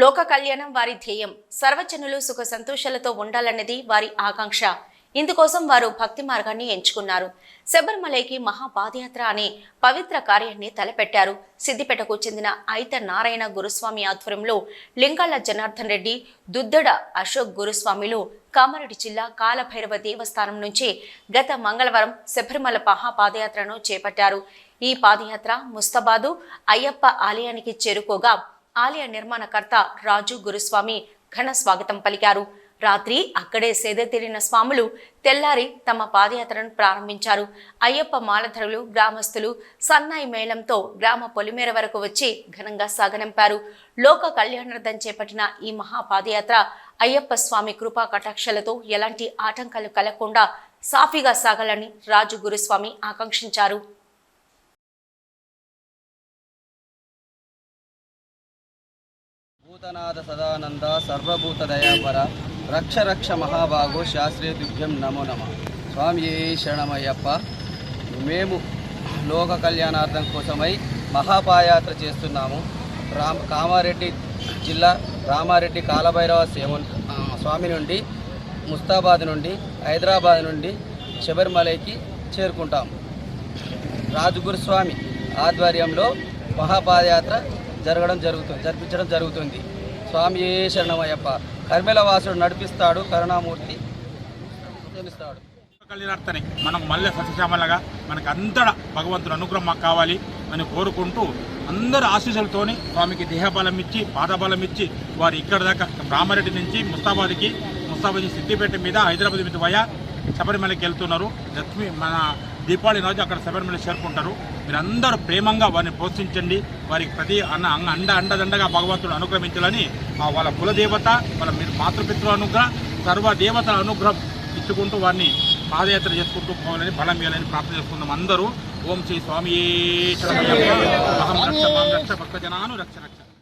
లోక కళ్యాణం వారి ధ్యేయం. సర్వజనులు సుఖ సంతోషాలతో ఉండాలన్నది వారి ఆకాంక్ష. ఇందుకోసం వారు భక్తి మార్గాన్ని ఎంచుకున్నారు. శబరిమలైకి మహాపాదయాత్ర అనే పవిత్ర కార్యాన్ని తలపెట్టారు. సిద్దిపేటకు చెందిన ఐత నారాయణ గురుస్వామి ఆధ్వర్యంలో లింగాల జనార్దన్ రెడ్డి, దుద్దడ అశోక్ గురుస్వామిలు కామారెడ్డి జిల్లా కాలభైరవ దేవస్థానం నుంచి గత మంగళవారం శబరిమల మహాపాదయాత్రను చేపట్టారు. ఈ పాదయాత్ర ముస్తాబాదు అయ్యప్ప ఆలయానికి చేరుకోగా ఆలయ నిర్మాణకర్త రాజు గురుస్వామి ఘన స్వాగతం పలికారు. రాత్రి అక్కడే సేదతీరిన స్వాములు తెల్లారి తమ పాదయాత్రను ప్రారంభించారు. అయ్యప్ప మాలధరులు, గ్రామస్తులు సన్నాయి మేళంతో గ్రామ పొలిమేర వరకు వచ్చి ఘనంగా సాగనంపారు. లోక కళ్యాణార్థం చేపట్టిన ఈ మహాపాదయాత్ర అయ్యప్ప స్వామి కృపా కటాక్షలతో ఎలాంటి ఆటంకాలు కలగకుండా సాఫీగా సాగాలని రాజు గురుస్వామి ఆకాంక్షించారు. భూతనాథ సదానంద సర్వభూత దయాపర రక్ష రక్ష మహాభాగో శాస్త్రీయ దివ్యం నమో నమ. స్వామి శరణమయ్యప్ప. మేము లోక కళ్యాణార్థం కోసమై మహాపాదయాత్ర చేస్తున్నాము. కామారెడ్డి జిల్లా రామారెడ్డి కాలభైరవ స్వామి నుండి ముస్తాబాద్ నుండి హైదరాబాద్ నుండి శబరిమలైకి చేరుకుంటాము. రాజగురుస్వామి ఆధ్వర్యంలో మహాపాదయాత్ర జరిపించడం జరుగుతుంది. స్వామి శరణమయ్యప్ప. కర్మెల వాసుడు నడిపిస్తాడు, కరుణామూర్తి ప్రేమిస్తాడు. కళ్యాణార్థాన్ని మనకు మళ్ళీ సత్యశ్యామలగా మనకు అంతటా భగవంతుడు అనుగ్రహం మాకు కావాలి అని కోరుకుంటూ అందరు ఆశీస్సులతోని స్వామికి దేహబలం ఇచ్చి పాదబలం ఇచ్చి వారు ఇక్కడ దాకా రామారెడ్డి నుంచి ముస్తాబాద్ సిద్దిపేట మీద హైదరాబాద్ మీద వయా శబరిమలకి వెళ్తున్నారు. మన దీపావళి రోజు అక్కడ శబరిమల చేరుకుంటారు. మీరందరూ ప్రేమంగా వారిని ప్రోత్సహించండి. వారికి ప్రతి అండదండగా భగవంతుడు అనుగ్రహించాలని వాళ్ళ కులదేవత, వాళ్ళ మాతృపితృ అనుగ్రహం, సర్వదేవతల అనుగ్రహం ఇచ్చుకుంటూ వారిని పాదయాత్ర చేసుకుంటూ పోవాలని బలం ఇవ్వాలని ప్రార్థన చేసుకుందాం. అందరూ ఓం శ్రీ స్వామి రక్ష భక్తజనాను రక్ష రక్ష.